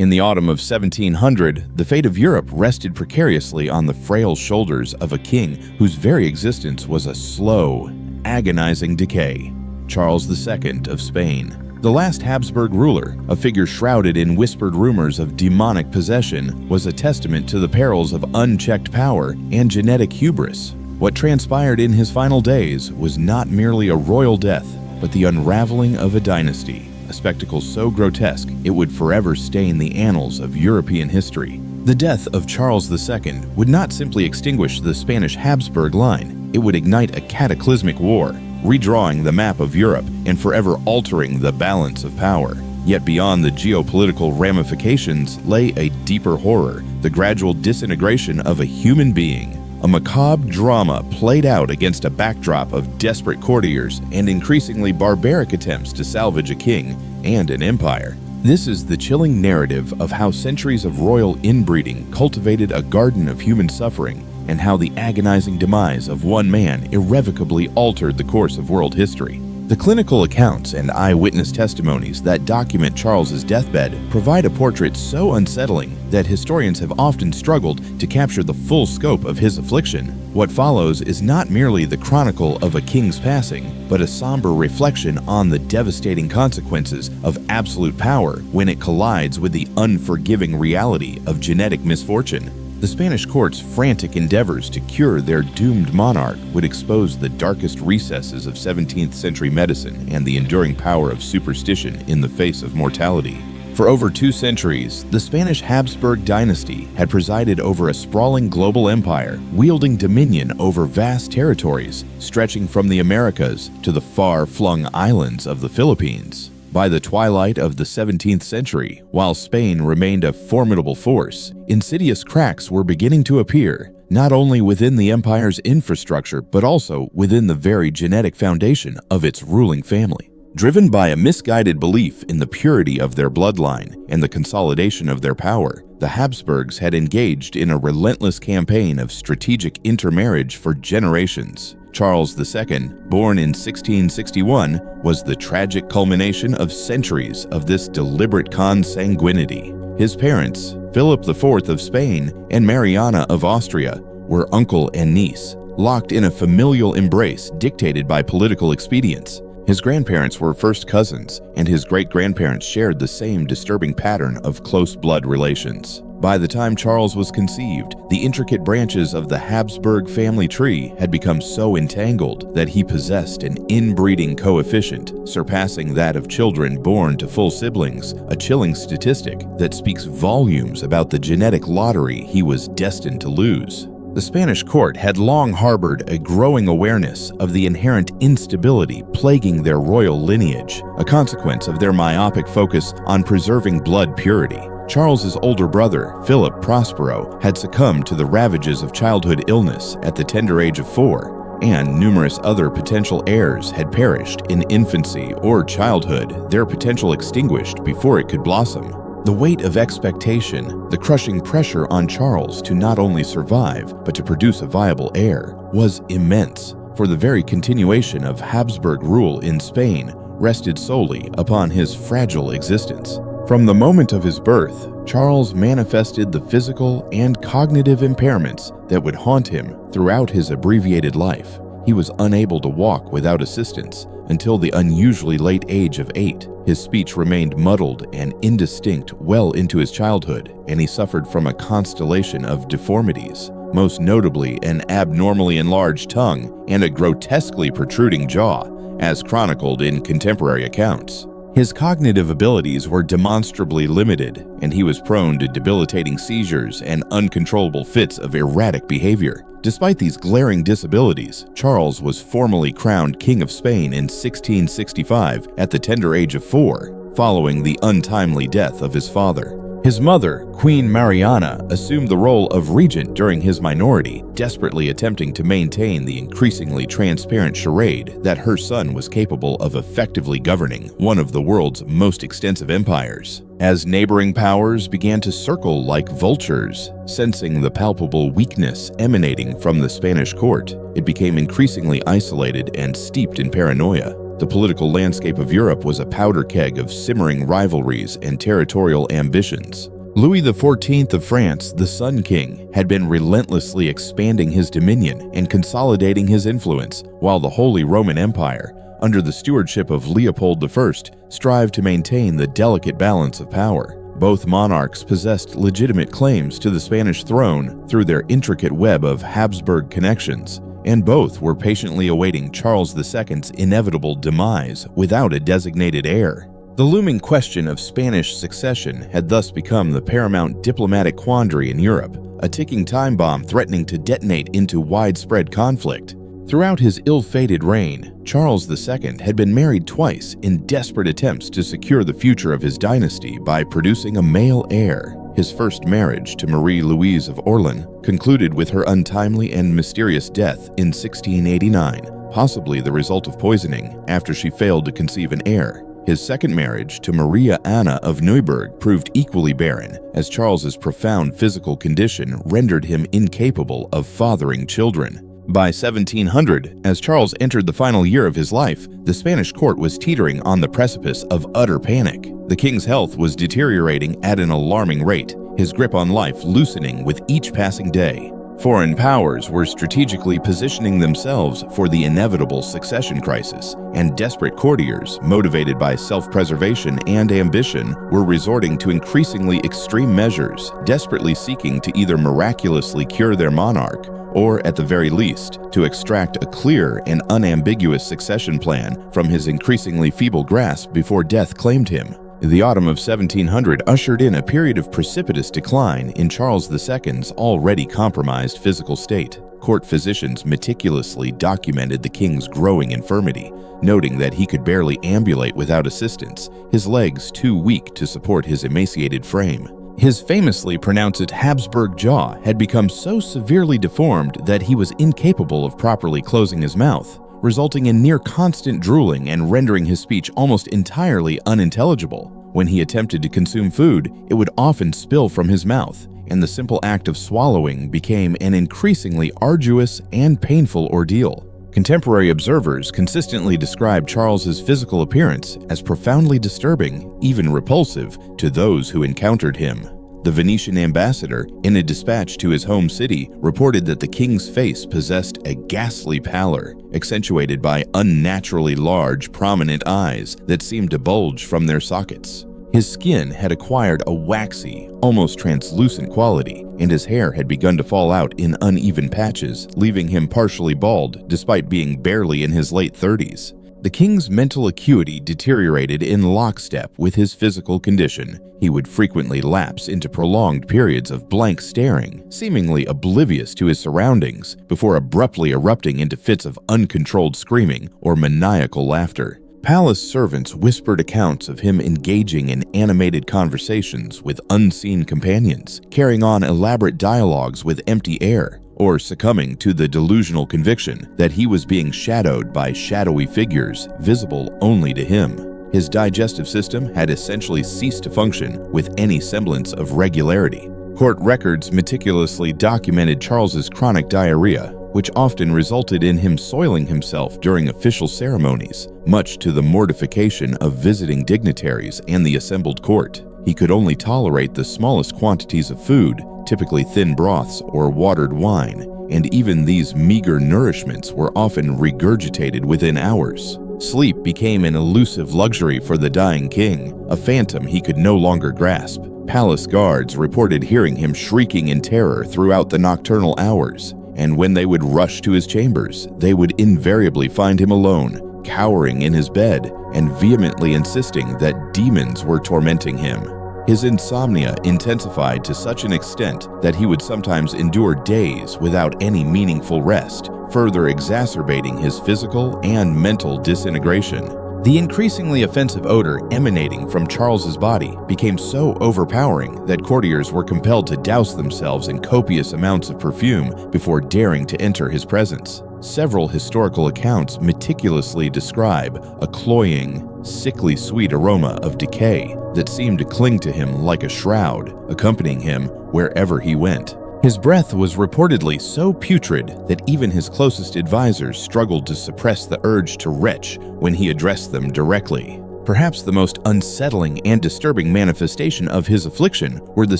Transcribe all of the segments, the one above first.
In the autumn of 1700, the fate of Europe rested precariously on the frail shoulders of a king whose very existence was a slow, agonizing decay, Charles II of Spain. The last Habsburg ruler, a figure shrouded in whispered rumors of demonic possession, was a testament to the perils of unchecked power and genetic hubris. What transpired in his final days was not merely a royal death, but the unraveling of a dynasty, a spectacle so grotesque it would forever stain the annals of European history. The death of Charles II would not simply extinguish the Spanish Habsburg line, it would ignite a cataclysmic war, redrawing the map of Europe and forever altering the balance of power. Yet beyond the geopolitical ramifications lay a deeper horror, the gradual disintegration of a human being. A macabre drama played out against a backdrop of desperate courtiers and increasingly barbaric attempts to salvage a king and an empire. This is the chilling narrative of how centuries of royal inbreeding cultivated a garden of human suffering, and how the agonizing demise of one man irrevocably altered the course of world history. The clinical accounts and eyewitness testimonies that document Charles's deathbed provide a portrait so unsettling that historians have often struggled to capture the full scope of his affliction. What follows is not merely the chronicle of a king's passing, but a somber reflection on the devastating consequences of absolute power when it collides with the unforgiving reality of genetic misfortune. The Spanish court's frantic endeavors to cure their doomed monarch would expose the darkest recesses of 17th century medicine and the enduring power of superstition in the face of mortality. For over 2 centuries, the Spanish Habsburg dynasty had presided over a sprawling global empire, wielding dominion over vast territories, stretching from the Americas to the far-flung islands of the Philippines. By the twilight of the 17th century, while Spain remained a formidable force, insidious cracks were beginning to appear, not only within the empire's infrastructure but also within the very genetic foundation of its ruling family. Driven by a misguided belief in the purity of their bloodline and the consolidation of their power, the Habsburgs had engaged in a relentless campaign of strategic intermarriage for generations. Charles II, born in 1661, was the tragic culmination of centuries of this deliberate consanguinity. His parents, Philip IV of Spain and Mariana of Austria, were uncle and niece, locked in a familial embrace dictated by political expedience. His grandparents were first cousins, and his great-grandparents shared the same disturbing pattern of close blood relations. By the time Charles was conceived, the intricate branches of the Habsburg family tree had become so entangled that he possessed an inbreeding coefficient, surpassing that of children born to full siblings, a chilling statistic that speaks volumes about the genetic lottery he was destined to lose. The Spanish court had long harbored a growing awareness of the inherent instability plaguing their royal lineage, a consequence of their myopic focus on preserving blood purity. Charles's older brother, Philip Prospero, had succumbed to the ravages of childhood illness at the tender age of 4, and numerous other potential heirs had perished in infancy or childhood, their potential extinguished before it could blossom. The weight of expectation, the crushing pressure on Charles to not only survive, but to produce a viable heir, was immense, for the very continuation of Habsburg rule in Spain rested solely upon his fragile existence. From the moment of his birth, Charles manifested the physical and cognitive impairments that would haunt him throughout his abbreviated life. He was unable to walk without assistance until the unusually late age of 8. His speech remained muddled and indistinct well into his childhood, and he suffered from a constellation of deformities, most notably an abnormally enlarged tongue and a grotesquely protruding jaw, as chronicled in contemporary accounts. His cognitive abilities were demonstrably limited, and he was prone to debilitating seizures and uncontrollable fits of erratic behavior. Despite these glaring disabilities, Charles was formally crowned King of Spain in 1665 at the tender age of 4, following the untimely death of his father. His mother, Queen Mariana, assumed the role of regent during his minority, desperately attempting to maintain the increasingly transparent charade that her son was capable of effectively governing one of the world's most extensive empires. As neighboring powers began to circle like vultures, sensing the palpable weakness emanating from the Spanish court, it became increasingly isolated and steeped in paranoia. The political landscape of Europe was a powder keg of simmering rivalries and territorial ambitions. Louis XIV of France, the Sun King, had been relentlessly expanding his dominion and consolidating his influence, while the Holy Roman Empire, under the stewardship of Leopold I, strived to maintain the delicate balance of power. Both monarchs possessed legitimate claims to the Spanish throne through their intricate web of Habsburg connections, and both were patiently awaiting Charles II's inevitable demise without a designated heir. The looming question of Spanish succession had thus become the paramount diplomatic quandary in Europe, a ticking time bomb threatening to detonate into widespread conflict. Throughout his ill-fated reign, Charles II had been married twice in desperate attempts to secure the future of his dynasty by producing a male heir. His first marriage to Marie Louise of Orleans concluded with her untimely and mysterious death in 1689, possibly the result of poisoning after she failed to conceive an heir. His second marriage to Maria Anna of Neuburg proved equally barren, as Charles's profound physical condition rendered him incapable of fathering children. By 1700, as Charles entered the final year of his life, the Spanish court was teetering on the precipice of utter panic. The king's health was deteriorating at an alarming rate, his grip on life loosening with each passing day. Foreign powers were strategically positioning themselves for the inevitable succession crisis, and desperate courtiers, motivated by self-preservation and ambition, were resorting to increasingly extreme measures, desperately seeking to either miraculously cure their monarch or, at the very least, to extract a clear and unambiguous succession plan from his increasingly feeble grasp before death claimed him. The autumn of 1700 ushered in a period of precipitous decline in Charles II's already compromised physical state. Court physicians meticulously documented the king's growing infirmity, noting that he could barely ambulate without assistance, his legs too weak to support his emaciated frame. His famously pronounced Habsburg jaw had become so severely deformed that he was incapable of properly closing his mouth, resulting in near constant drooling and rendering his speech almost entirely unintelligible. When he attempted to consume food, it would often spill from his mouth, and the simple act of swallowing became an increasingly arduous and painful ordeal. Contemporary observers consistently described Charles's physical appearance as profoundly disturbing, even repulsive, to those who encountered him. The Venetian ambassador, in a dispatch to his home city, reported that the king's face possessed a ghastly pallor, accentuated by unnaturally large, prominent eyes that seemed to bulge from their sockets. His skin had acquired a waxy, almost translucent quality, and his hair had begun to fall out in uneven patches, leaving him partially bald despite being barely in his late 30s. The king's mental acuity deteriorated in lockstep with his physical condition. He would frequently lapse into prolonged periods of blank staring, seemingly oblivious to his surroundings, before abruptly erupting into fits of uncontrolled screaming or maniacal laughter. Palace servants whispered accounts of him engaging in animated conversations with unseen companions, carrying on elaborate dialogues with empty air, or succumbing to the delusional conviction that he was being shadowed by shadowy figures visible only to him. His digestive system had essentially ceased to function with any semblance of regularity. Court records meticulously documented Charles's chronic diarrhea, which often resulted in him soiling himself during official ceremonies, much to the mortification of visiting dignitaries and the assembled court. He could only tolerate the smallest quantities of food, typically thin broths or watered wine, and even these meager nourishments were often regurgitated within hours. Sleep became an elusive luxury for the dying king, a phantom he could no longer grasp. Palace guards reported hearing him shrieking in terror throughout the nocturnal hours, and when they would rush to his chambers, they would invariably find him alone, cowering in his bed, and vehemently insisting that demons were tormenting him. His insomnia intensified to such an extent that he would sometimes endure days without any meaningful rest, further exacerbating his physical and mental disintegration. The increasingly offensive odor emanating from Charles's body became so overpowering that courtiers were compelled to douse themselves in copious amounts of perfume before daring to enter his presence. Several historical accounts meticulously describe a cloying, sickly sweet aroma of decay that seemed to cling to him like a shroud, accompanying him wherever he went. His breath was reportedly so putrid that even his closest advisors struggled to suppress the urge to retch when he addressed them directly. Perhaps the most unsettling and disturbing manifestation of his affliction were the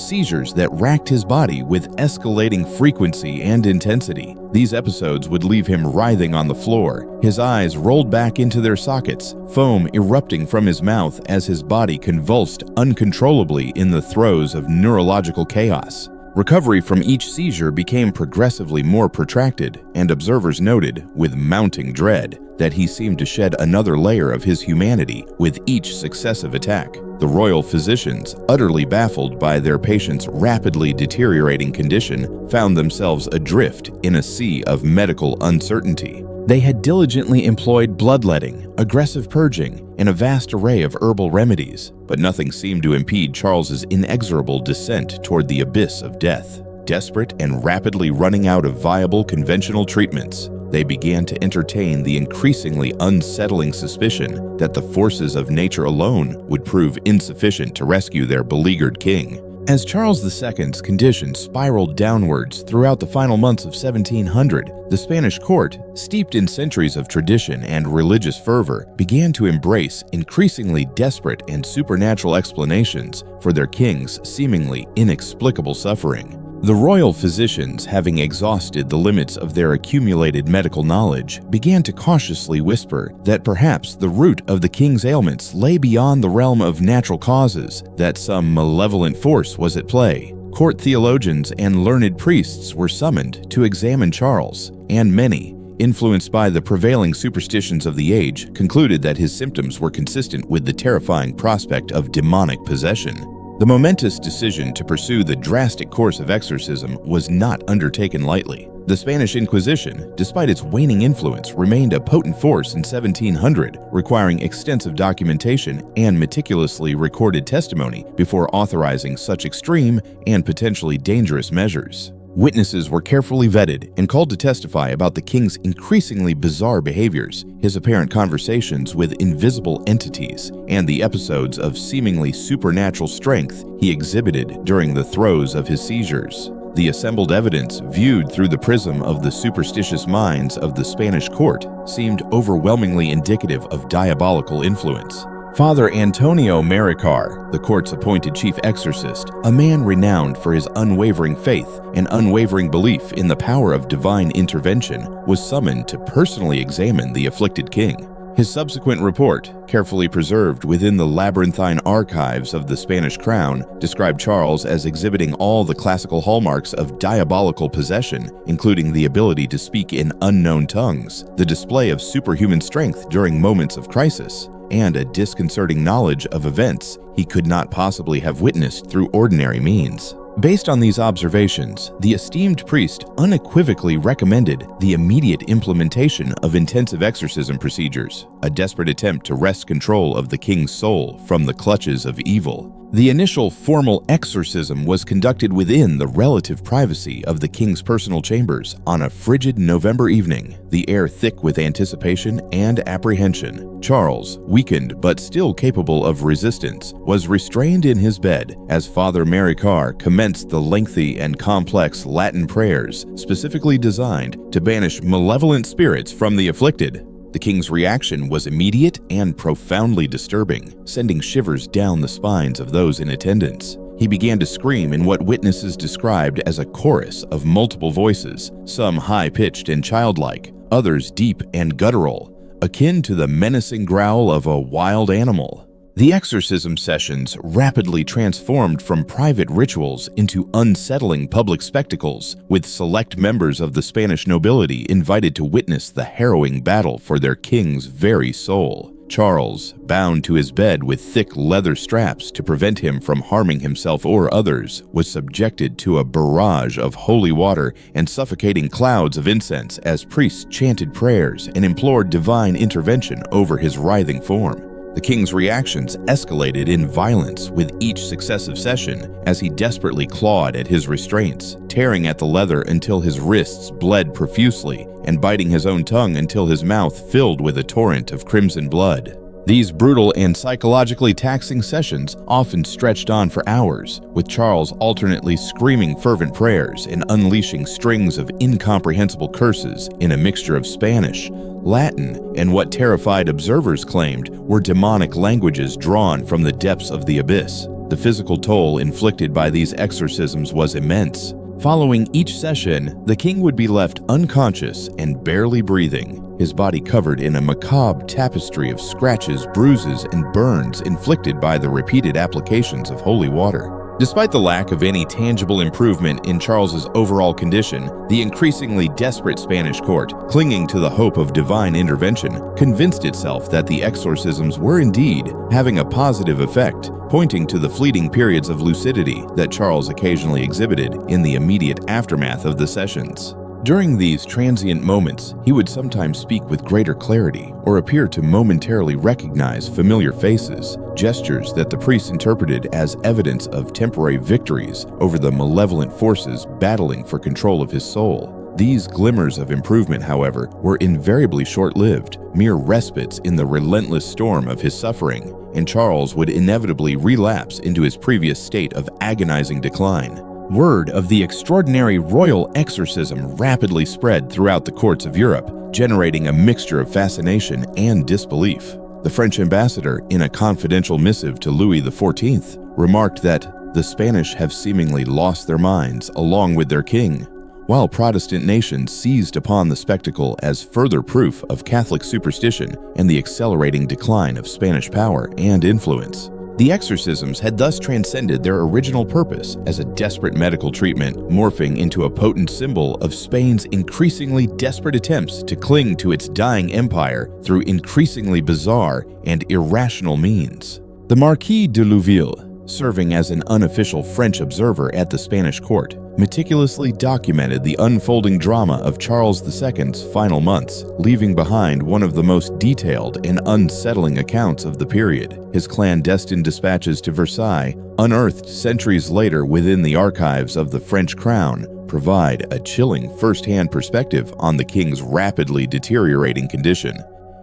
seizures that racked his body with escalating frequency and intensity. These episodes would leave him writhing on the floor, his eyes rolled back into their sockets, foam erupting from his mouth as his body convulsed uncontrollably in the throes of neurological chaos. Recovery from each seizure became progressively more protracted, and observers noted, with mounting dread, that he seemed to shed another layer of his humanity with each successive attack. The royal physicians, utterly baffled by their patient's rapidly deteriorating condition, found themselves adrift in a sea of medical uncertainty. They had diligently employed bloodletting, aggressive purging, and a vast array of herbal remedies, but nothing seemed to impede Charles's inexorable descent toward the abyss of death. Desperate and rapidly running out of viable conventional treatments, they began to entertain the increasingly unsettling suspicion that the forces of nature alone would prove insufficient to rescue their beleaguered king. As Charles II's condition spiraled downwards throughout the final months of 1700, the Spanish court, steeped in centuries of tradition and religious fervor, began to embrace increasingly desperate and supernatural explanations for their king's seemingly inexplicable suffering. The royal physicians, having exhausted the limits of their accumulated medical knowledge, began to cautiously whisper that perhaps the root of the king's ailments lay beyond the realm of natural causes, that some malevolent force was at play. Court theologians and learned priests were summoned to examine Charles, and many, influenced by the prevailing superstitions of the age, concluded that his symptoms were consistent with the terrifying prospect of demonic possession. The momentous decision to pursue the drastic course of exorcism was not undertaken lightly. The Spanish Inquisition, despite its waning influence, remained a potent force in 1700, requiring extensive documentation and meticulously recorded testimony before authorizing such extreme and potentially dangerous measures. Witnesses were carefully vetted and called to testify about the king's increasingly bizarre behaviors, his apparent conversations with invisible entities, and the episodes of seemingly supernatural strength he exhibited during the throes of his seizures. The assembled evidence, viewed through the prism of the superstitious minds of the Spanish court, seemed overwhelmingly indicative of diabolical influence. Father Antonio Maricar, the court's appointed chief exorcist, a man renowned for his unwavering faith and unwavering belief in the power of divine intervention, was summoned to personally examine the afflicted king. His subsequent report, carefully preserved within the labyrinthine archives of the Spanish crown, described Charles as exhibiting all the classical hallmarks of diabolical possession, including the ability to speak in unknown tongues, the display of superhuman strength during moments of crisis, and a disconcerting knowledge of events he could not possibly have witnessed through ordinary means. Based on these observations, the esteemed priest unequivocally recommended the immediate implementation of intensive exorcism procedures, a desperate attempt to wrest control of the king's soul from the clutches of evil. The initial formal exorcism was conducted within the relative privacy of the king's personal chambers on a frigid November evening, the air thick with anticipation and apprehension. Charles, weakened but still capable of resistance, was restrained in his bed as Father Maricar commenced the lengthy and complex Latin prayers specifically designed to banish malevolent spirits from the afflicted. The king's reaction was immediate and profoundly disturbing, sending shivers down the spines of those in attendance. He began to scream in what witnesses described as a chorus of multiple voices, some high-pitched and childlike, others deep and guttural, akin to the menacing growl of a wild animal. The exorcism sessions rapidly transformed from private rituals into unsettling public spectacles, with select members of the Spanish nobility invited to witness the harrowing battle for their king's very soul. Charles, bound to his bed with thick leather straps to prevent him from harming himself or others, was subjected to a barrage of holy water and suffocating clouds of incense as priests chanted prayers and implored divine intervention over his writhing form. The king's reactions escalated in violence with each successive session as he desperately clawed at his restraints, tearing at the leather until his wrists bled profusely and biting his own tongue until his mouth filled with a torrent of crimson blood. These brutal and psychologically taxing sessions often stretched on for hours, with Charles alternately screaming fervent prayers and unleashing strings of incomprehensible curses in a mixture of Spanish, Latin, and what terrified observers claimed were demonic languages drawn from the depths of the abyss. The physical toll inflicted by these exorcisms was immense. Following each session, the king would be left unconscious and barely breathing, his body covered in a macabre tapestry of scratches, bruises, and burns inflicted by the repeated applications of holy water. Despite the lack of any tangible improvement in Charles's overall condition, the increasingly desperate Spanish court, clinging to the hope of divine intervention, convinced itself that the exorcisms were indeed having a positive effect, pointing to the fleeting periods of lucidity that Charles occasionally exhibited in the immediate aftermath of the sessions. During these transient moments, he would sometimes speak with greater clarity or appear to momentarily recognize familiar faces, gestures that the priests interpreted as evidence of temporary victories over the malevolent forces battling for control of his soul. These glimmers of improvement, however, were invariably short-lived, mere respites in the relentless storm of his suffering, and Charles would inevitably relapse into his previous state of agonizing decline. Word of the extraordinary royal exorcism rapidly spread throughout the courts of Europe, generating a mixture of fascination and disbelief. The French ambassador, in a confidential missive to Louis XIV, remarked that the Spanish have seemingly lost their minds along with their king, while Protestant nations seized upon the spectacle as further proof of Catholic superstition and the accelerating decline of Spanish power and influence. The exorcisms had thus transcended their original purpose as a desperate medical treatment, morphing into a potent symbol of Spain's increasingly desperate attempts to cling to its dying empire through increasingly bizarre and irrational means. The Marquis de Louville, serving as an unofficial French observer at the Spanish court, meticulously documented the unfolding drama of Charles II's final months, leaving behind one of the most detailed and unsettling accounts of the period. His clandestine dispatches to Versailles, unearthed centuries later within the archives of the French crown, provide a chilling first-hand perspective on the king's rapidly deteriorating condition.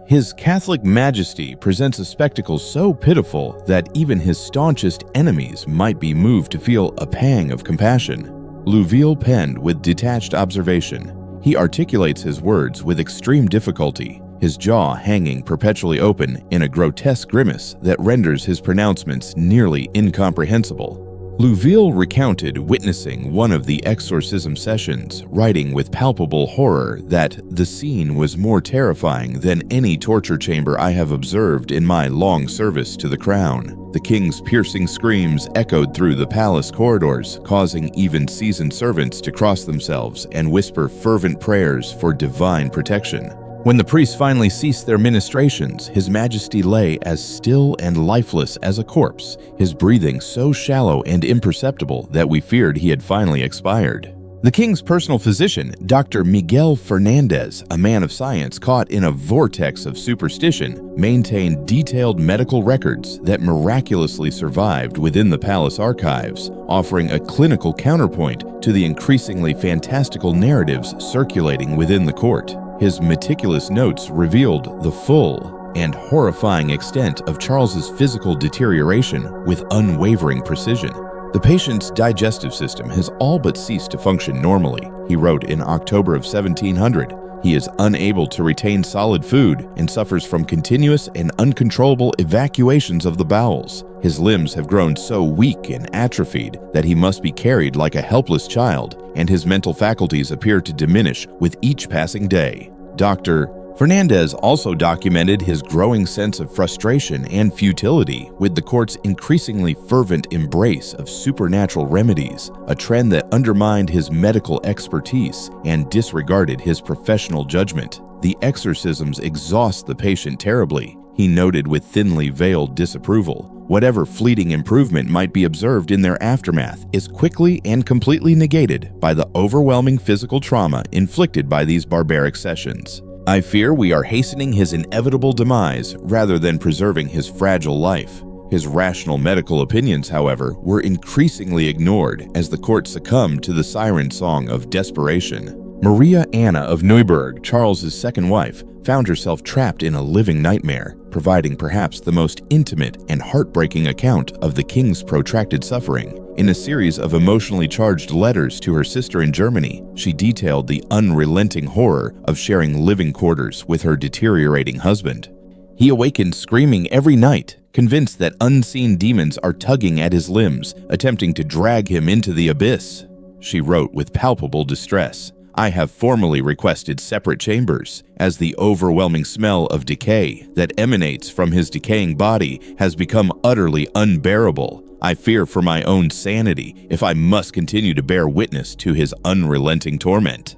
His Catholic Majesty presents a spectacle so pitiful that even his staunchest enemies might be moved to feel a pang of compassion. Louville penned with detached observation. He articulates his words with extreme difficulty, his jaw hanging perpetually open in a grotesque grimace that renders his pronouncements nearly incomprehensible. Louville recounted witnessing one of the exorcism sessions, writing with palpable horror that the scene was more terrifying than any torture chamber I have observed in my long service to the crown. The king's piercing screams echoed through the palace corridors, causing even seasoned servants to cross themselves and whisper fervent prayers for divine protection. When the priests finally ceased their ministrations, His Majesty lay as still and lifeless as a corpse, his breathing so shallow and imperceptible that we feared he had finally expired. The king's personal physician, Dr. Miguel Fernandez, a man of science caught in a vortex of superstition, maintained detailed medical records that miraculously survived within the palace archives, offering a clinical counterpoint to the increasingly fantastical narratives circulating within the court. His meticulous notes revealed the full and horrifying extent of Charles's physical deterioration with unwavering precision. The patient's digestive system has all but ceased to function normally, he wrote in October of 1700. He is unable to retain solid food and suffers from continuous and uncontrollable evacuations of the bowels. His limbs have grown so weak and atrophied that he must be carried like a helpless child, and his mental faculties appear to diminish with each passing day. Dr. Fernandez also documented his growing sense of frustration and futility with the court's increasingly fervent embrace of supernatural remedies, a trend that undermined his medical expertise and disregarded his professional judgment. The exorcisms exhaust the patient terribly, he noted with thinly veiled disapproval. Whatever fleeting improvement might be observed in their aftermath is quickly and completely negated by the overwhelming physical trauma inflicted by these barbaric sessions. I fear we are hastening his inevitable demise rather than preserving his fragile life. His rational medical opinions, however, were increasingly ignored as the court succumbed to the siren song of desperation. Maria Anna of Neuburg, Charles's second wife, found herself trapped in a living nightmare, providing perhaps the most intimate and heartbreaking account of the king's protracted suffering. In a series of emotionally charged letters to her sister in Germany, she detailed the unrelenting horror of sharing living quarters with her deteriorating husband. He awakened screaming every night, convinced that unseen demons are tugging at his limbs, attempting to drag him into the abyss. She wrote with palpable distress, "I have formally requested separate chambers, as the overwhelming smell of decay that emanates from his decaying body has become utterly unbearable. I fear for my own sanity if I must continue to bear witness to his unrelenting torment."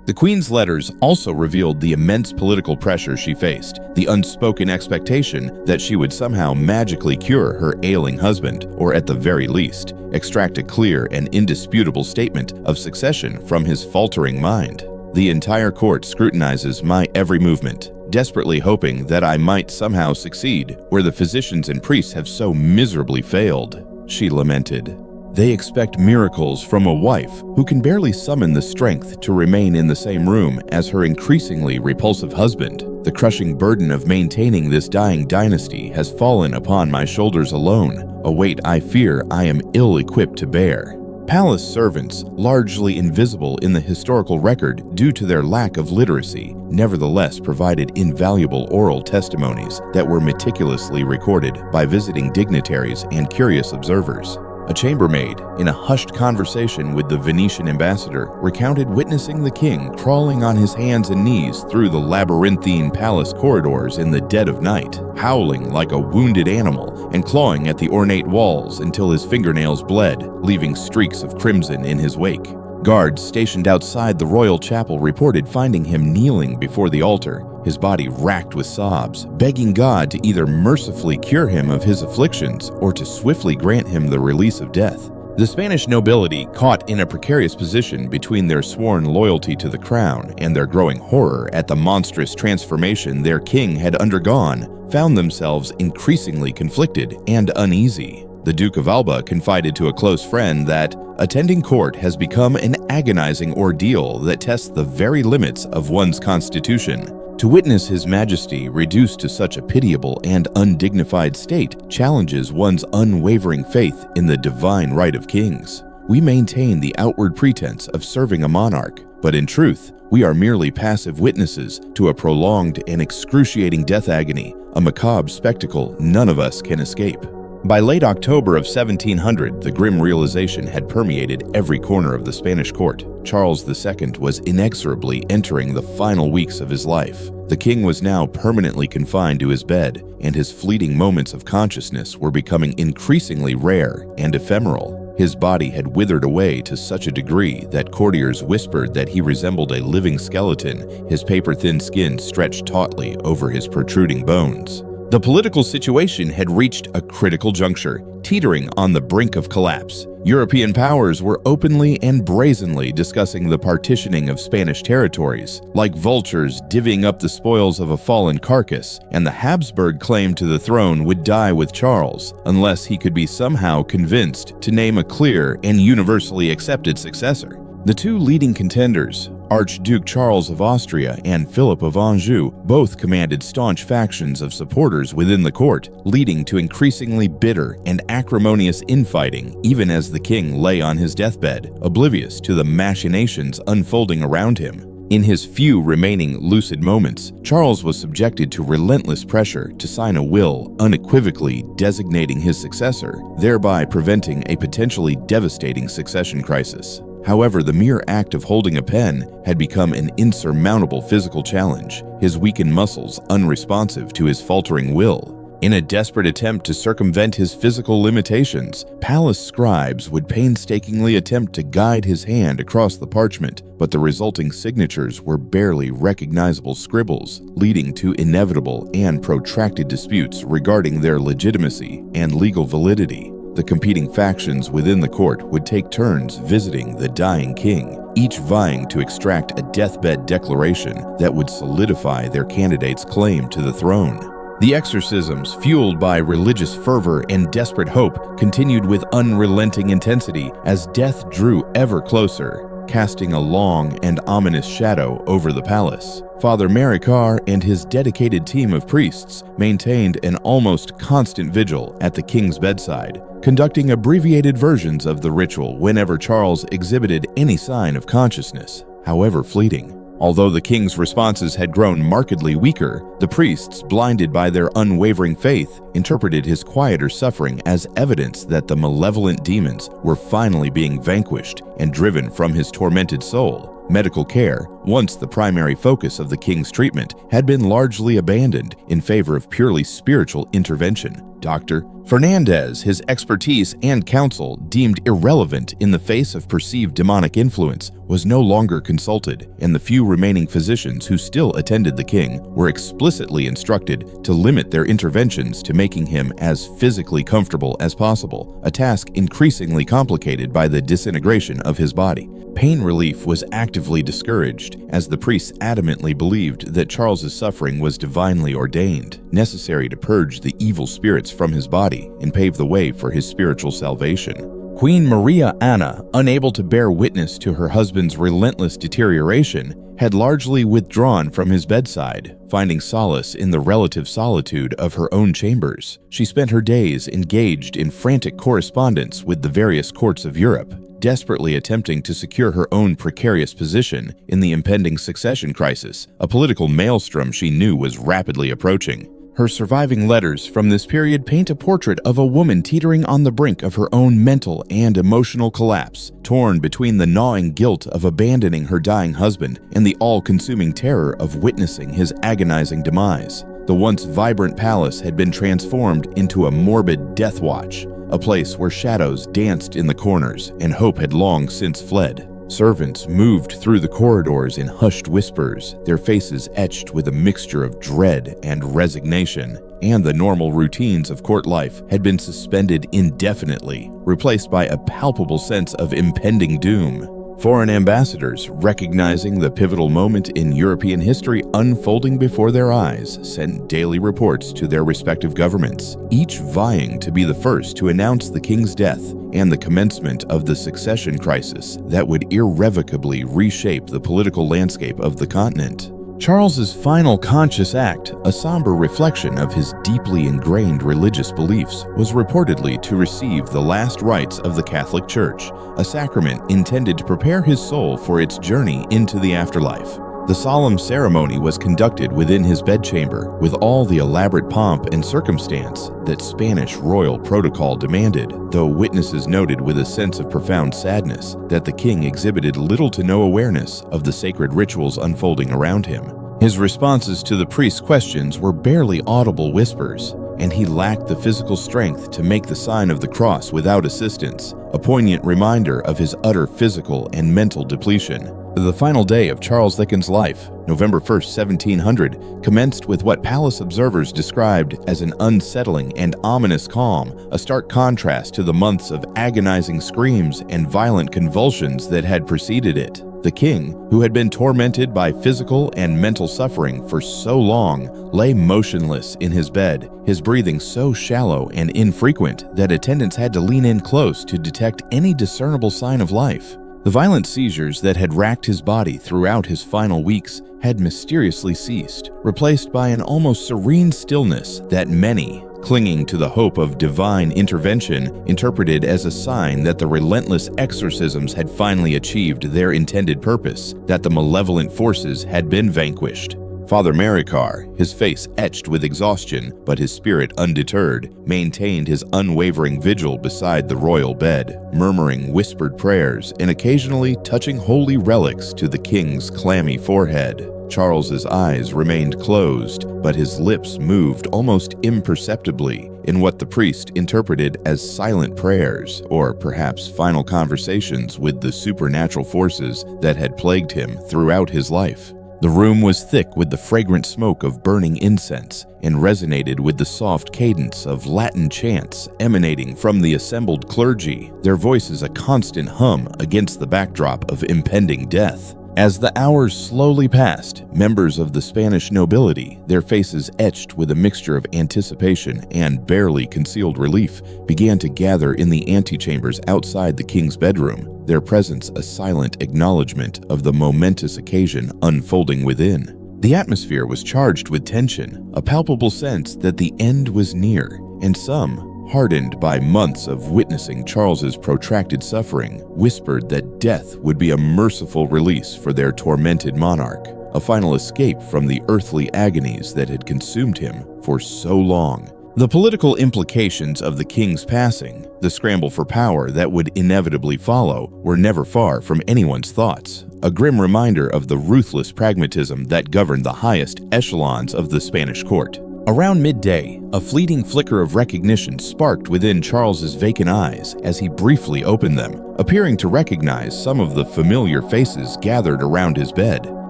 The Queen's letters also revealed the immense political pressure she faced, the unspoken expectation that she would somehow magically cure her ailing husband, or at the very least, extract a clear and indisputable statement of succession from his faltering mind. "The entire court scrutinizes my every movement, desperately hoping that I might somehow succeed where the physicians and priests have so miserably failed," she lamented. "They expect miracles from a wife who can barely summon the strength to remain in the same room as her increasingly repulsive husband. The crushing burden of maintaining this dying dynasty has fallen upon my shoulders alone, a weight I fear I am ill-equipped to bear." Palace servants, largely invisible in the historical record due to their lack of literacy, nevertheless provided invaluable oral testimonies that were meticulously recorded by visiting dignitaries and curious observers. A chambermaid, in a hushed conversation with the Venetian ambassador, recounted witnessing the king crawling on his hands and knees through the labyrinthine palace corridors in the dead of night, howling like a wounded animal and clawing at the ornate walls until his fingernails bled, leaving streaks of crimson in his wake. Guards stationed outside the royal chapel reported finding him kneeling before the altar, his body racked with sobs, begging God to either mercifully cure him of his afflictions or to swiftly grant him the release of death. The Spanish nobility, caught in a precarious position between their sworn loyalty to the crown and their growing horror at the monstrous transformation their king had undergone, found themselves increasingly conflicted and uneasy. The Duke of Alba confided to a close friend that attending court has become an agonizing ordeal that tests the very limits of one's constitution. To witness His Majesty reduced to such a pitiable and undignified state challenges one's unwavering faith in the divine right of kings. We maintain the outward pretense of serving a monarch, but in truth, we are merely passive witnesses to a prolonged and excruciating death agony, a macabre spectacle none of us can escape. By late October of 1700, the grim realization had permeated every corner of the Spanish court. Charles II was inexorably entering the final weeks of his life. The king was now permanently confined to his bed, and his fleeting moments of consciousness were becoming increasingly rare and ephemeral. His body had withered away to such a degree that courtiers whispered that he resembled a living skeleton, his paper-thin skin stretched tautly over his protruding bones. The political situation had reached a critical juncture, teetering on the brink of collapse. European powers were openly and brazenly discussing the partitioning of Spanish territories, like vultures divvying up the spoils of a fallen carcass, and the Habsburg claim to the throne would die with Charles, unless he could be somehow convinced to name a clear and universally accepted successor. The two leading contenders, Archduke Charles of Austria and Philip of Anjou, both commanded staunch factions of supporters within the court, leading to increasingly bitter and acrimonious infighting even as the king lay on his deathbed, oblivious to the machinations unfolding around him. In his few remaining lucid moments, Charles was subjected to relentless pressure to sign a will unequivocally designating his successor, thereby preventing a potentially devastating succession crisis. However, the mere act of holding a pen had become an insurmountable physical challenge, his weakened muscles unresponsive to his faltering will. In a desperate attempt to circumvent his physical limitations, palace scribes would painstakingly attempt to guide his hand across the parchment, but the resulting signatures were barely recognizable scribbles, leading to inevitable and protracted disputes regarding their legitimacy and legal validity. The competing factions within the court would take turns visiting the dying king, each vying to extract a deathbed declaration that would solidify their candidate's claim to the throne. The exorcisms, fueled by religious fervor and desperate hope, continued with unrelenting intensity as death drew ever closer. casting a long and ominous shadow over the palace. Father Macabre and his dedicated team of priests maintained an almost constant vigil at the king's bedside, conducting abbreviated versions of the ritual whenever Charles exhibited any sign of consciousness, however fleeting. Although the king's responses had grown markedly weaker, the priests, blinded by their unwavering faith, interpreted his quieter suffering as evidence that the malevolent demons were finally being vanquished and driven from his tormented soul. Medical care, once the primary focus of the king's treatment, had been largely abandoned in favor of purely spiritual intervention. Dr. Fernandez, his expertise and counsel deemed irrelevant in the face of perceived demonic influence, was no longer consulted, and the few remaining physicians who still attended the king were explicitly instructed to limit their interventions to making him as physically comfortable as possible, a task increasingly complicated by the disintegration of his body. Pain relief was actively discouraged, as the priests adamantly believed that Charles's suffering was divinely ordained, necessary to purge the evil spirits from his body and pave the way for his spiritual salvation. Queen Maria Anna, unable to bear witness to her husband's relentless deterioration, had largely withdrawn from his bedside, finding solace in the relative solitude of her own chambers. She spent her days engaged in frantic correspondence with the various courts of Europe, desperately attempting to secure her own precarious position in the impending succession crisis, a political maelstrom she knew was rapidly approaching. Her surviving letters from this period paint a portrait of a woman teetering on the brink of her own mental and emotional collapse, torn between the gnawing guilt of abandoning her dying husband and the all-consuming terror of witnessing his agonizing demise. The once vibrant palace had been transformed into a morbid death watch, a place where shadows danced in the corners and hope had long since fled. Servants moved through the corridors in hushed whispers, their faces etched with a mixture of dread and resignation, and the normal routines of court life had been suspended indefinitely, replaced by a palpable sense of impending doom. Foreign ambassadors, recognizing the pivotal moment in European history unfolding before their eyes, sent daily reports to their respective governments, each vying to be the first to announce the king's death and the commencement of the succession crisis that would irrevocably reshape the political landscape of the continent. Charles's final conscious act, a somber reflection of his deeply ingrained religious beliefs, was reportedly to receive the last rites of the Catholic Church, a sacrament intended to prepare his soul for its journey into the afterlife. The solemn ceremony was conducted within his bedchamber with all the elaborate pomp and circumstance that Spanish royal protocol demanded, though witnesses noted with a sense of profound sadness that the king exhibited little to no awareness of the sacred rituals unfolding around him. His responses to the priest's questions were barely audible whispers, and he lacked the physical strength to make the sign of the cross without assistance, a poignant reminder of his utter physical and mental depletion. The final day of Charles II's life, November 1, 1700, commenced with what palace observers described as an unsettling and ominous calm, a stark contrast to the months of agonizing screams and violent convulsions that had preceded it. The king, who had been tormented by physical and mental suffering for so long, lay motionless in his bed, his breathing so shallow and infrequent that attendants had to lean in close to detect any discernible sign of life. The violent seizures that had racked his body throughout his final weeks had mysteriously ceased, replaced by an almost serene stillness that many, clinging to the hope of divine intervention, interpreted as a sign that the relentless exorcisms had finally achieved their intended purpose, that the malevolent forces had been vanquished. Father Macabre, his face etched with exhaustion but his spirit undeterred, maintained his unwavering vigil beside the royal bed, murmuring whispered prayers and occasionally touching holy relics to the king's clammy forehead. Charles's eyes remained closed, but his lips moved almost imperceptibly in what the priest interpreted as silent prayers, or perhaps final conversations with the supernatural forces that had plagued him throughout his life. The room was thick with the fragrant smoke of burning incense and resonated with the soft cadence of Latin chants emanating from the assembled clergy, their voices a constant hum against the backdrop of impending death. As the hours slowly passed, members of the Spanish nobility, their faces etched with a mixture of anticipation and barely concealed relief, began to gather in the antechambers outside the king's bedroom. their presence a silent acknowledgement of the momentous occasion unfolding within. The atmosphere was charged with tension, a palpable sense that the end was near, and some, hardened by months of witnessing Charles's protracted suffering, whispered that death would be a merciful release for their tormented monarch, a final escape from the earthly agonies that had consumed him for so long. The political implications of the king's passing, the scramble for power that would inevitably follow, were never far from anyone's thoughts, a grim reminder of the ruthless pragmatism that governed the highest echelons of the Spanish court. Around midday, a fleeting flicker of recognition sparked within Charles's vacant eyes as he briefly opened them, appearing to recognize some of the familiar faces gathered around his bed.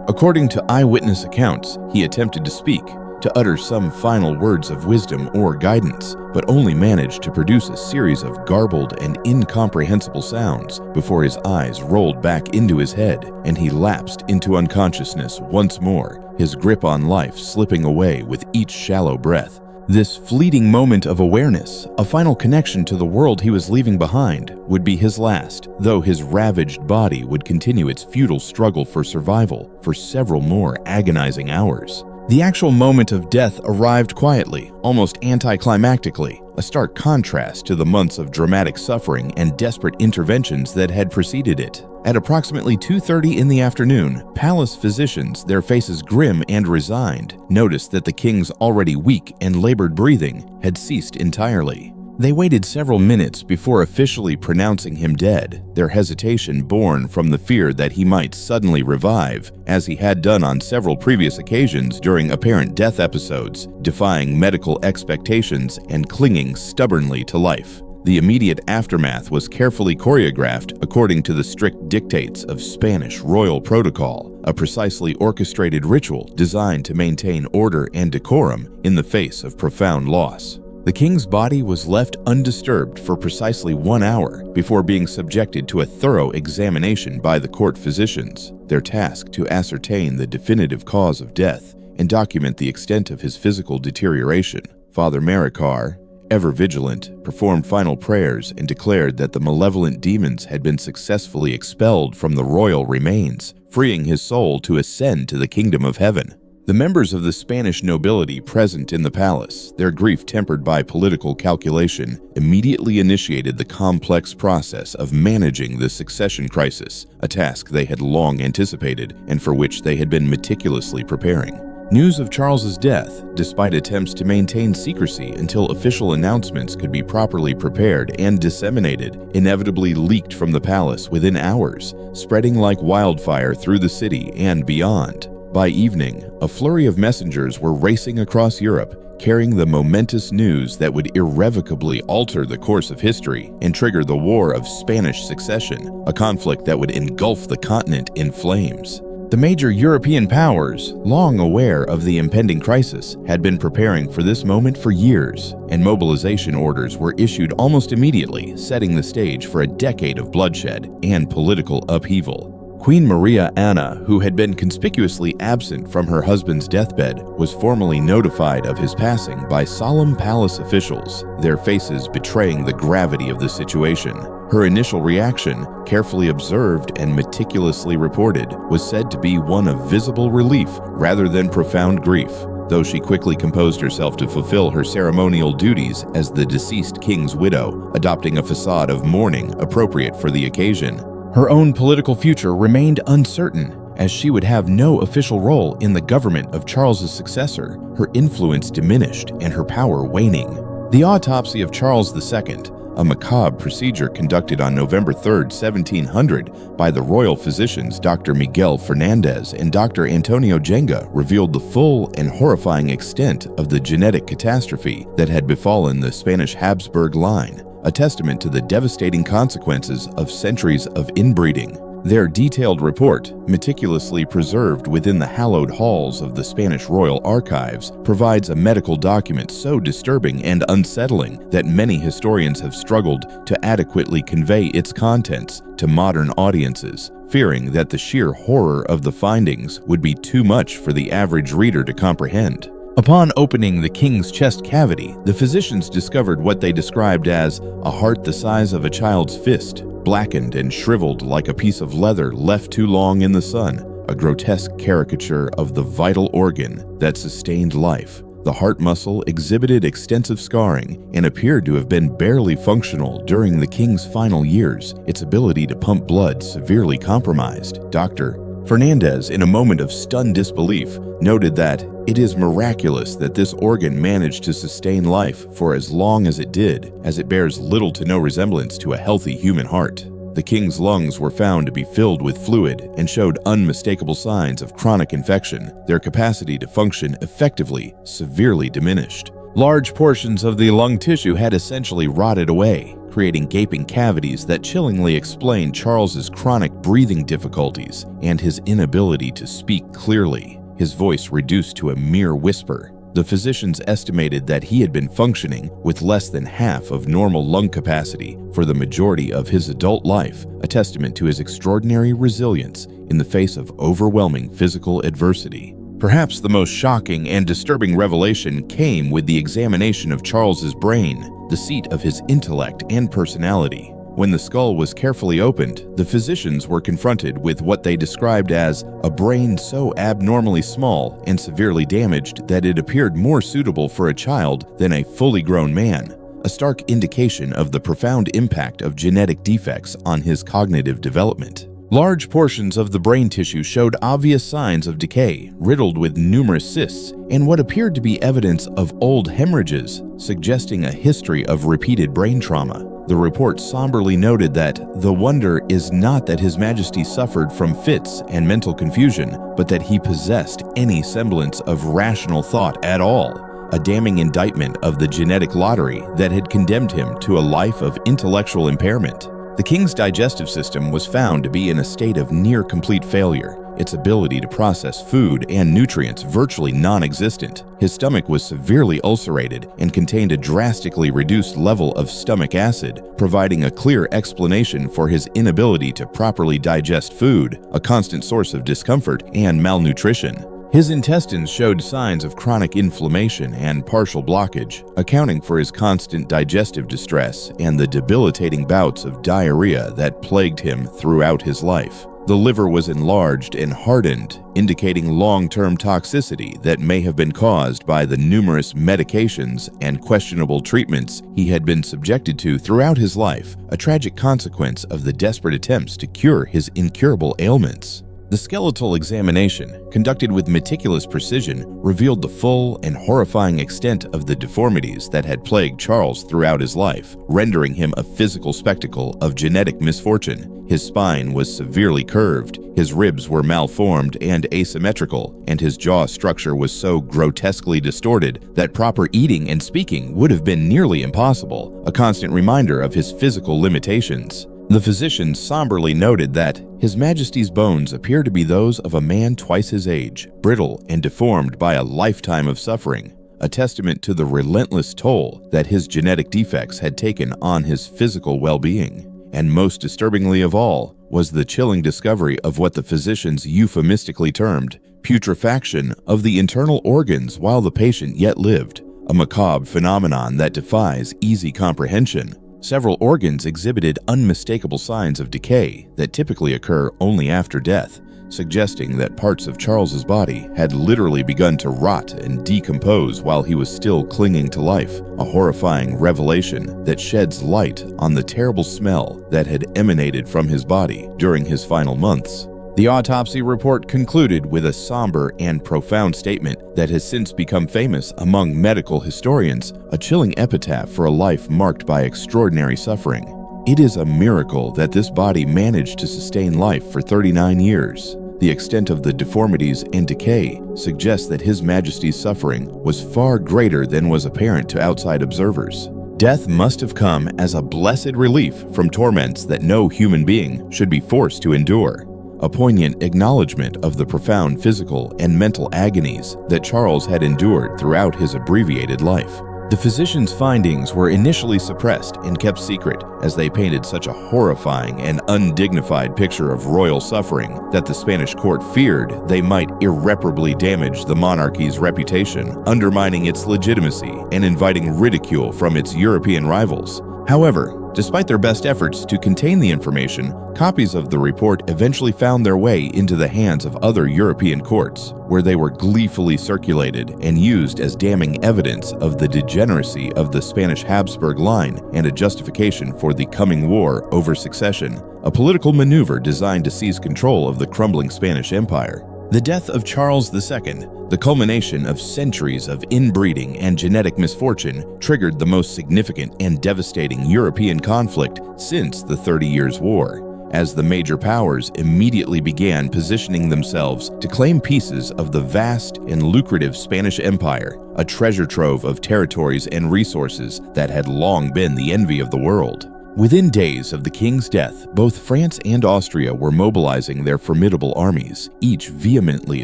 According to eyewitness accounts, he attempted to speak, to utter some final words of wisdom or guidance, but only managed to produce a series of garbled and incomprehensible sounds before his eyes rolled back into his head and he lapsed into unconsciousness once more, his grip on life slipping away with each shallow breath. This fleeting moment of awareness, a final connection to the world he was leaving behind, would be his last, though his ravaged body would continue its futile struggle for survival for several more agonizing hours. The actual moment of death arrived quietly, almost anticlimactically, a stark contrast to the months of dramatic suffering and desperate interventions that had preceded it. At approximately 2:30 in the afternoon, palace physicians, their faces grim and resigned, noticed that the king's already weak and labored breathing had ceased entirely. They waited several minutes before officially pronouncing him dead, their hesitation born from the fear that he might suddenly revive, as he had done on several previous occasions during apparent death episodes, defying medical expectations and clinging stubbornly to life. The immediate aftermath was carefully choreographed according to the strict dictates of Spanish royal protocol, a precisely orchestrated ritual designed to maintain order and decorum in the face of profound loss. The king's body was left undisturbed for precisely 1 hour before being subjected to a thorough examination by the court physicians, their task to ascertain the definitive cause of death and document the extent of his physical deterioration. Father Macabre, ever vigilant, performed final prayers and declared that the malevolent demons had been successfully expelled from the royal remains, freeing his soul to ascend to the kingdom of heaven. The members of the Spanish nobility present in the palace, their grief tempered by political calculation, immediately initiated the complex process of managing the succession crisis, a task they had long anticipated and for which they had been meticulously preparing. News of Charles's death, despite attempts to maintain secrecy until official announcements could be properly prepared and disseminated, inevitably leaked from the palace within hours, spreading like wildfire through the city and beyond. By evening, a flurry of messengers were racing across Europe, carrying the momentous news that would irrevocably alter the course of history and trigger the War of Spanish Succession, a conflict that would engulf the continent in flames. The major European powers, long aware of the impending crisis, had been preparing for this moment for years, and mobilization orders were issued almost immediately, setting the stage for a decade of bloodshed and political upheaval. Queen Maria Anna, who had been conspicuously absent from her husband's deathbed, was formally notified of his passing by solemn palace officials, their faces betraying the gravity of the situation. Her initial reaction, carefully observed and meticulously reported, was said to be one of visible relief rather than profound grief, though she quickly composed herself to fulfill her ceremonial duties as the deceased king's widow, adopting a facade of mourning appropriate for the occasion. Her own political future remained uncertain, as she would have no official role in the government of Charles's successor, her influence diminished and her power waning. The autopsy of Charles II, a macabre procedure conducted on November 3, 1700 by the royal physicians Dr. Miguel Fernandez and Dr. Antonio Jenga, revealed the full and horrifying extent of the genetic catastrophe that had befallen the Spanish Habsburg line, a testament to the devastating consequences of centuries of inbreeding. Their detailed report, meticulously preserved within the hallowed halls of the Spanish Royal Archives, provides a medical document so disturbing and unsettling that many historians have struggled to adequately convey its contents to modern audiences, fearing that the sheer horror of the findings would be too much for the average reader to comprehend. Upon opening the king's chest cavity, the physicians discovered what they described as a heart the size of a child's fist, blackened and shriveled like a piece of leather left too long in the sun, a grotesque caricature of the vital organ that sustained life. The heart muscle exhibited extensive scarring and appeared to have been barely functional during the king's final years, its ability to pump blood severely compromised. Dr. Fernandez, in a moment of stunned disbelief, noted that it is miraculous that this organ managed to sustain life for as long as it did, as it bears little to no resemblance to a healthy human heart. The king's lungs were found to be filled with fluid and showed unmistakable signs of chronic infection, their capacity to function effectively severely diminished. Large portions of the lung tissue had essentially rotted away, creating gaping cavities that chillingly explained Charles's chronic breathing difficulties and his inability to speak clearly, his voice reduced to a mere whisper. The physicians estimated that he had been functioning with less than half of normal lung capacity for the majority of his adult life, a testament to his extraordinary resilience in the face of overwhelming physical adversity. Perhaps the most shocking and disturbing revelation came with the examination of Charles's brain, the seat of his intellect and personality. When the skull was carefully opened, the physicians were confronted with what they described as a brain so abnormally small and severely damaged that it appeared more suitable for a child than a fully grown man, a stark indication of the profound impact of genetic defects on his cognitive development. Large portions of the brain tissue showed obvious signs of decay, riddled with numerous cysts, and what appeared to be evidence of old hemorrhages, suggesting a history of repeated brain trauma. The report somberly noted that the wonder is not that His Majesty suffered from fits and mental confusion, but that he possessed any semblance of rational thought at all, a damning indictment of the genetic lottery that had condemned him to a life of intellectual impairment. The king's digestive system was found to be in a state of near-complete failure, its ability to process food and nutrients virtually non-existent. His stomach was severely ulcerated and contained a drastically reduced level of stomach acid, providing a clear explanation for his inability to properly digest food, a constant source of discomfort and malnutrition. His intestines showed signs of chronic inflammation and partial blockage, accounting for his constant digestive distress and the debilitating bouts of diarrhea that plagued him throughout his life. The liver was enlarged and hardened, indicating long-term toxicity that may have been caused by the numerous medications and questionable treatments he had been subjected to throughout his life, a tragic consequence of the desperate attempts to cure his incurable ailments. The skeletal examination, conducted with meticulous precision, revealed the full and horrifying extent of the deformities that had plagued Charles throughout his life, rendering him a physical spectacle of genetic misfortune. His spine was severely curved, his ribs were malformed and asymmetrical, and his jaw structure was so grotesquely distorted that proper eating and speaking would have been nearly impossible, a constant reminder of his physical limitations. The physicians somberly noted that His Majesty's bones appear to be those of a man twice his age, brittle and deformed by a lifetime of suffering, a testament to the relentless toll that his genetic defects had taken on his physical well-being. And most disturbingly of all was the chilling discovery of what the physicians euphemistically termed putrefaction of the internal organs while the patient yet lived, a macabre phenomenon that defies easy comprehension. Several organs exhibited unmistakable signs of decay that typically occur only after death, suggesting that parts of Charles's body had literally begun to rot and decompose while he was still clinging to life, a horrifying revelation that sheds light on the terrible smell that had emanated from his body during his final months. The autopsy report concluded with a somber and profound statement that has since become famous among medical historians, a chilling epitaph for a life marked by extraordinary suffering. It is a miracle that this body managed to sustain life for 39 years. The extent of the deformities and decay suggests that His Majesty's suffering was far greater than was apparent to outside observers. Death must have come as a blessed relief from torments that no human being should be forced to endure. A poignant acknowledgement of the profound physical and mental agonies that Charles had endured throughout his abbreviated life. The physicians' findings were initially suppressed and kept secret as they painted such a horrifying and undignified picture of royal suffering that the Spanish court feared they might irreparably damage the monarchy's reputation, undermining its legitimacy and inviting ridicule from its European rivals. However, Despite their best efforts to contain the information, copies of the report eventually found their way into the hands of other European courts, where they were gleefully circulated and used as damning evidence of the degeneracy of the Spanish Habsburg line and a justification for the coming war over succession, a political maneuver designed to seize control of the crumbling Spanish Empire. The death of Charles II, the culmination of centuries of inbreeding and genetic misfortune, triggered the most significant and devastating European conflict since the 30 Years' War, as the major powers immediately began positioning themselves to claim pieces of the vast and lucrative Spanish Empire, a treasure trove of territories and resources that had long been the envy of the world. Within days of the king's death, both France and Austria were mobilizing their formidable armies, each vehemently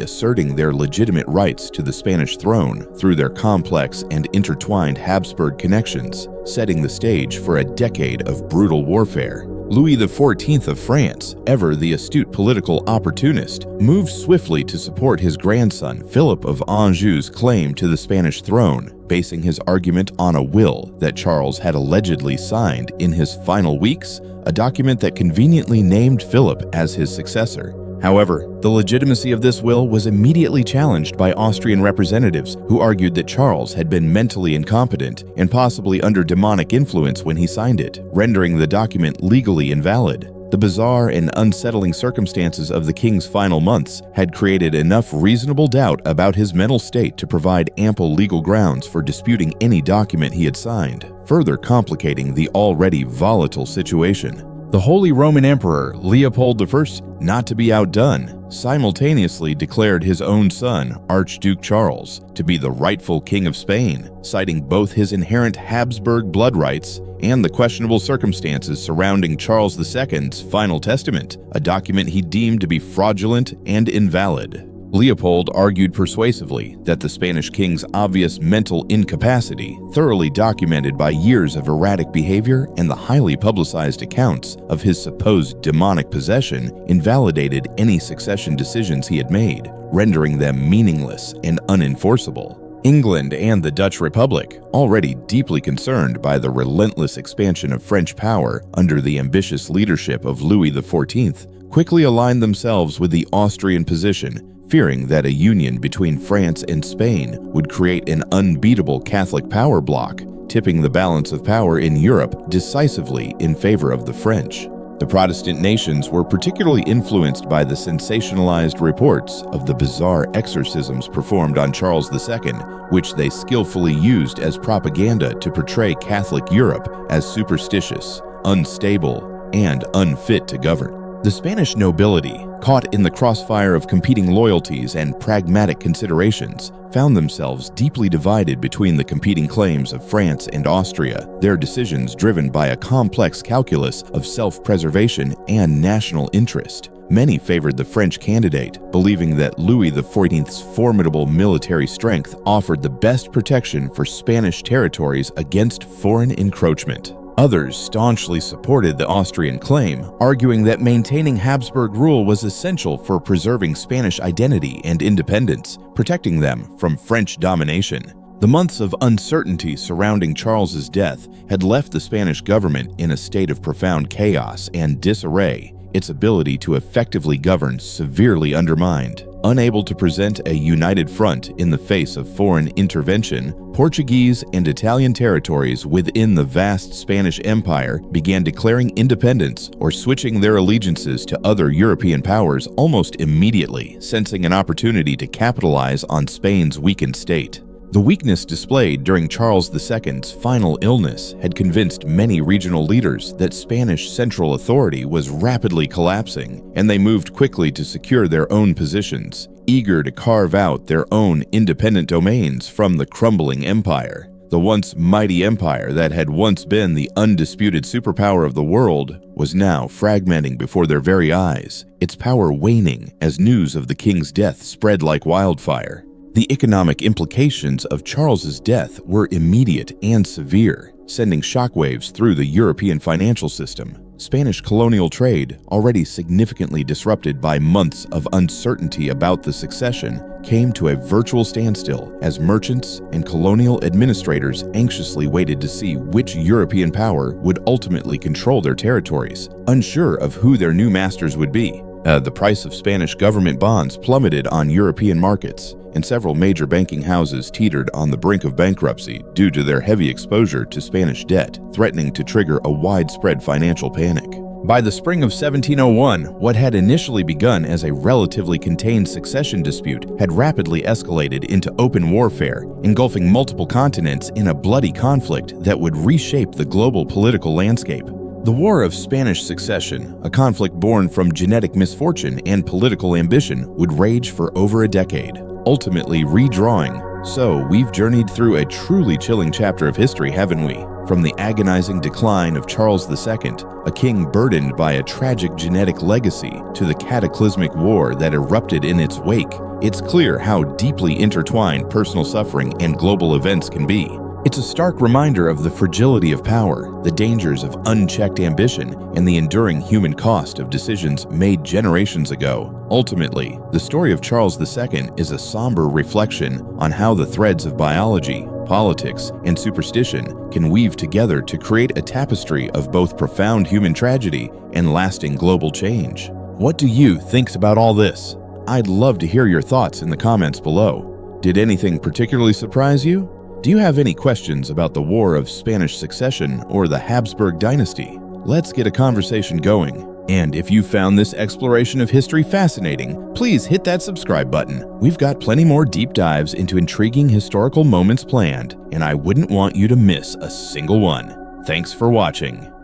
asserting their legitimate rights to the Spanish throne through their complex and intertwined Habsburg connections, setting the stage for a decade of brutal warfare. Louis XIV of France, ever the astute political opportunist, moved swiftly to support his grandson Philip of Anjou's claim to the Spanish throne, basing his argument on a will that Charles had allegedly signed in his final weeks, a document that conveniently named Philip as his successor. However, the legitimacy of this will was immediately challenged by Austrian representatives who argued that Charles had been mentally incompetent and possibly under demonic influence when he signed it, rendering the document legally invalid. The bizarre and unsettling circumstances of the king's final months had created enough reasonable doubt about his mental state to provide ample legal grounds for disputing any document he had signed, further complicating the already volatile situation. The Holy Roman Emperor Leopold I, not to be outdone, simultaneously declared his own son, Archduke Charles, to be the rightful King of Spain, citing both his inherent Habsburg blood rights and the questionable circumstances surrounding Charles II's final testament, a document he deemed to be fraudulent and invalid. Leopold argued persuasively that the Spanish king's obvious mental incapacity, thoroughly documented by years of erratic behavior and the highly publicized accounts of his supposed demonic possession, invalidated any succession decisions he had made, rendering them meaningless and unenforceable. England and the Dutch Republic, already deeply concerned by the relentless expansion of French power under the ambitious leadership of Louis XIV, quickly aligned themselves with the Austrian position, fearing that a union between France and Spain would create an unbeatable Catholic power bloc, tipping the balance of power in Europe decisively in favor of the French. The Protestant nations were particularly influenced by the sensationalized reports of the bizarre exorcisms performed on Charles II, which they skillfully used as propaganda to portray Catholic Europe as superstitious, unstable, and unfit to govern. The Spanish nobility, caught in the crossfire of competing loyalties and pragmatic considerations, found themselves deeply divided between the competing claims of France and Austria, their decisions driven by a complex calculus of self-preservation and national interest. Many favored the French candidate, believing that Louis XIV's formidable military strength offered the best protection for Spanish territories against foreign encroachment. Others staunchly supported the Austrian claim, arguing that maintaining Habsburg rule was essential for preserving Spanish identity and independence, protecting them from French domination. The months of uncertainty surrounding Charles's death had left the Spanish government in a state of profound chaos and disarray, its ability to effectively govern severely undermined. Unable to present a united front in the face of foreign intervention, Portuguese and Italian territories within the vast Spanish Empire began declaring independence or switching their allegiances to other European powers almost immediately, sensing an opportunity to capitalize on Spain's weakened state. The weakness displayed during Charles II's final illness had convinced many regional leaders that Spanish central authority was rapidly collapsing, and they moved quickly to secure their own positions, eager to carve out their own independent domains from the crumbling empire. The once mighty empire that had once been the undisputed superpower of the world was now fragmenting before their very eyes, its power waning as news of the king's death spread like wildfire. The economic implications of Charles's death were immediate and severe, sending shockwaves through the European financial system. Spanish colonial trade, already significantly disrupted by months of uncertainty about the succession, came to a virtual standstill as merchants and colonial administrators anxiously waited to see which European power would ultimately control their territories, unsure of who their new masters would be. The price of Spanish government bonds plummeted on European markets, and several major banking houses teetered on the brink of bankruptcy due to their heavy exposure to Spanish debt, threatening to trigger a widespread financial panic. By the spring of 1701, what had initially begun as a relatively contained succession dispute had rapidly escalated into open warfare, engulfing multiple continents in a bloody conflict that would reshape the global political landscape. The War of Spanish Succession, a conflict born from genetic misfortune and political ambition, would rage for over a decade, ultimately redrawing. So, we've journeyed through a truly chilling chapter of history, haven't we? From the agonizing decline of Charles II, a king burdened by a tragic genetic legacy, to the cataclysmic war that erupted in its wake, it's clear how deeply intertwined personal suffering and global events can be. It's a stark reminder of the fragility of power, the dangers of unchecked ambition, and the enduring human cost of decisions made generations ago. Ultimately, the story of Charles II is a somber reflection on how the threads of biology, politics, and superstition can weave together to create a tapestry of both profound human tragedy and lasting global change. What do you think about all this? I'd love to hear your thoughts in the comments below. Did anything particularly surprise you? Do you have any questions about the War of Spanish Succession or the Habsburg dynasty? Let's get a conversation going. And if you found this exploration of history fascinating, please hit that subscribe button. We've got plenty more deep dives into intriguing historical moments planned, and I wouldn't want you to miss a single one. Thanks for watching.